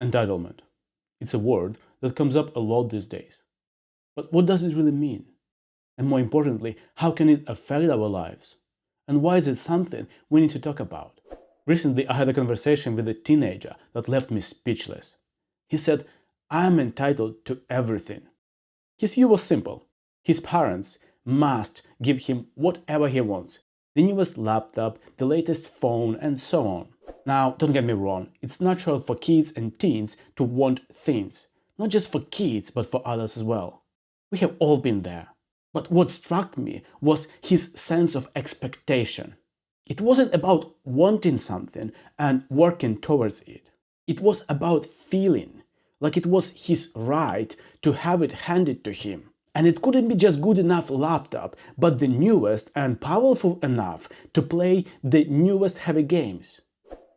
Entitlement. It's a word that comes up a lot these days. But what does it really mean? And more importantly, how can it affect our lives? And why is it something we need to talk about? Recently, I had a conversation with a teenager that left me speechless. He said, "I'm entitled to everything." His view was simple. His parents must give him whatever he wants. The newest laptop, the latest phone, and so on. Now, don't get me wrong, it's natural for kids and teens to want things. Not just for kids, but for others as well. We have all been there. But what struck me was his sense of expectation. It wasn't about wanting something and working towards it. It was about feeling like it was his right to have it handed to him. And it couldn't be just good enough laptop, but the newest and powerful enough to play the newest heavy games.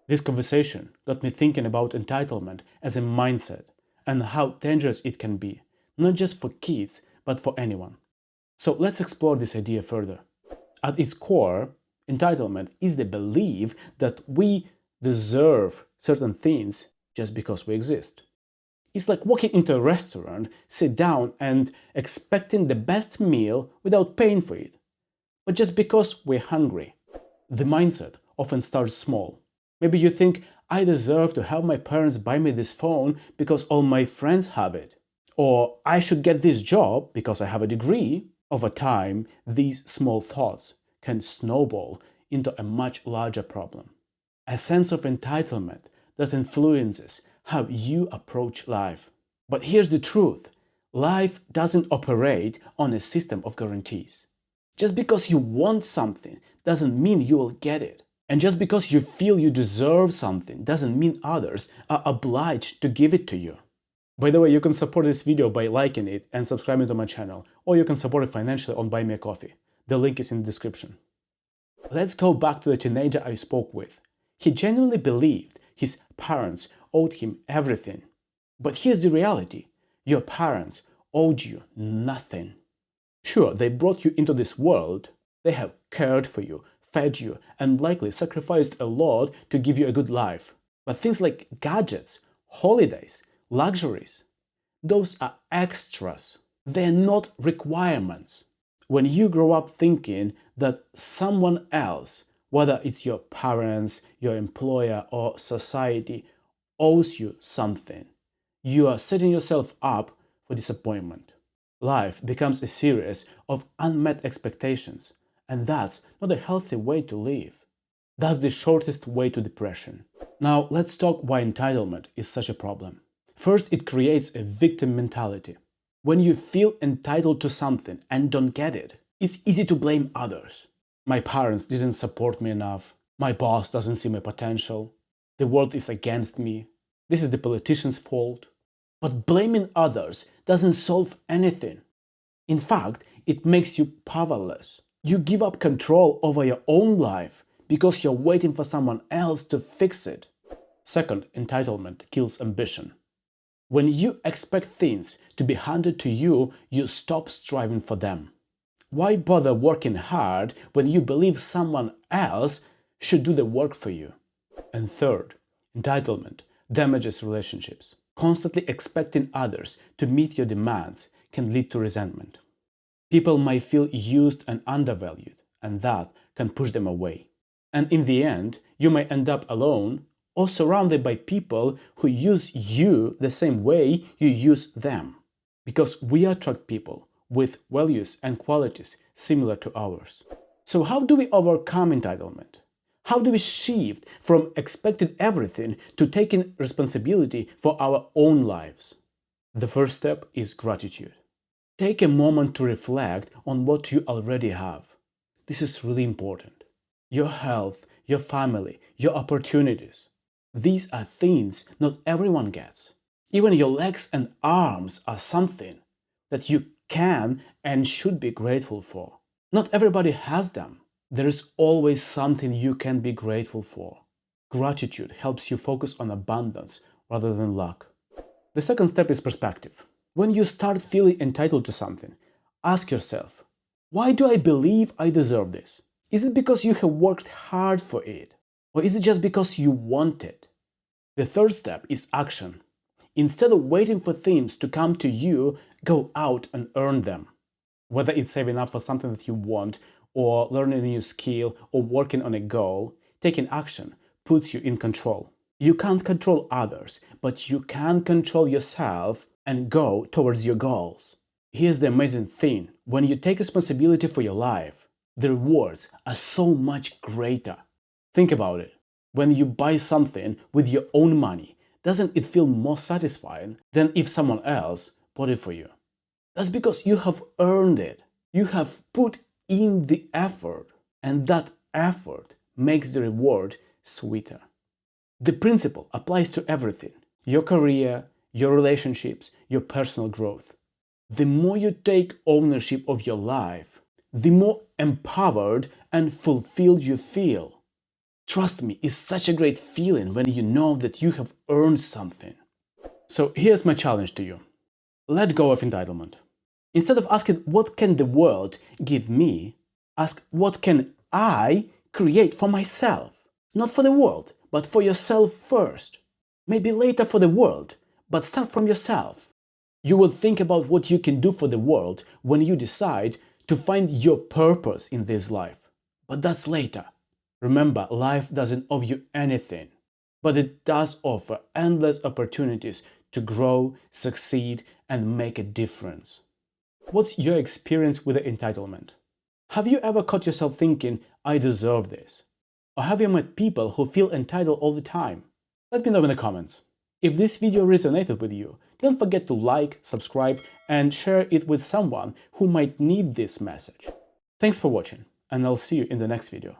This conversation got me thinking about entitlement as a mindset and how dangerous it can be, not just for kids, but for anyone. So let's explore this idea further. At its core, entitlement is the belief that we deserve certain things just because we exist. It's like walking into a restaurant, sit down and expecting the best meal without paying for it, but just because we're hungry. The mindset often starts small. Maybe you think, I deserve to have my parents buy me this phone because all my friends have it. Or I should get this job because I have a degree. Over time, these small thoughts can snowball into a much larger problem. A sense of entitlement that influences how you approach life. But here's the truth. Life doesn't operate on a system of guarantees. Just because you want something doesn't mean you will get it. And just because you feel you deserve something doesn't mean others are obliged to give it to you. By the way, you can support this video by liking it and subscribing to my channel, or you can support it financially on Buy Me a Coffee. The link is in the description. Let's go back to the teenager I spoke with. He genuinely believed his parents owed him everything. But here's the reality. Your parents owed you nothing. Sure, they brought you into this world. They have cared for you, fed you, and likely sacrificed a lot to give you a good life. But things like gadgets, holidays, luxuries, those are extras. They're not requirements. When you grow up thinking that someone else, whether it's your parents, your employer, or society, owes you something, you are setting yourself up for disappointment. Life becomes a series of unmet expectations, and that's not a healthy way to live. That's the shortest way to depression. Now, let's talk why entitlement is such a problem. First, it creates a victim mentality. When you feel entitled to something and don't get it, it's easy to blame others. My parents didn't support me enough. My boss doesn't see my potential. The world is against me. This is the politician's fault. But blaming others doesn't solve anything. In fact, it makes you powerless. You give up control over your own life because you're waiting for someone else to fix it. Second, entitlement kills ambition. When you expect things to be handed to you, you stop striving for them. Why bother working hard when you believe someone else should do the work for you? And third, entitlement damages relationships. Constantly expecting others to meet your demands can lead to resentment. People might feel used and undervalued, and that can push them away. And in the end, you may end up alone or surrounded by people who use you the same way you use them. Because we attract people with values and qualities similar to ours. So how do we overcome entitlement? How do we shift from expecting everything to taking responsibility for our own lives? The first step is gratitude. Take a moment to reflect on what you already have. This is really important. Your health, your family, your opportunities. These are things not everyone gets. Even your legs and arms are something that you can and should be grateful for. Not everybody has them. There is always something you can be grateful for. Gratitude helps you focus on abundance rather than luck. The second step is perspective. When you start feeling entitled to something, ask yourself, why do I believe I deserve this? Is it because you have worked hard for it? Or is it just because you want it? The third step is action. Instead of waiting for things to come to you, go out and earn them. Whether it's saving up for something that you want, or learning a new skill, or working on a goal, taking action puts you in control. You can't control others, but you can control yourself and go towards your goals. Here's the amazing thing: when you take responsibility for your life, the rewards are so much greater. Think about it. When you buy something with your own money, doesn't it feel more satisfying than if someone else bought it for you? That's because you have earned it. You have put in the effort, and that effort makes the reward sweeter. The principle applies to everything: your career, your relationships, your personal growth. The more you take ownership of your life, the more empowered and fulfilled you feel. Trust me, it's such a great feeling when you know that you have earned something. So here's my challenge to you. Let go of entitlement. Instead of asking, what can the world give me? Ask, what can I create for myself? Not for the world, but for yourself first. Maybe later for the world, but start from yourself. You will think about what you can do for the world when you decide to find your purpose in this life. But that's later. Remember, life doesn't owe you anything, but it does offer endless opportunities to grow, succeed, and make a difference. What's your experience with the entitlement? Have you ever caught yourself thinking, I deserve this? Or have you met people who feel entitled all the time? Let me know in the comments. If this video resonated with you, don't forget to like, subscribe, and share it with someone who might need this message. Thanks for watching, and I'll see you in the next video.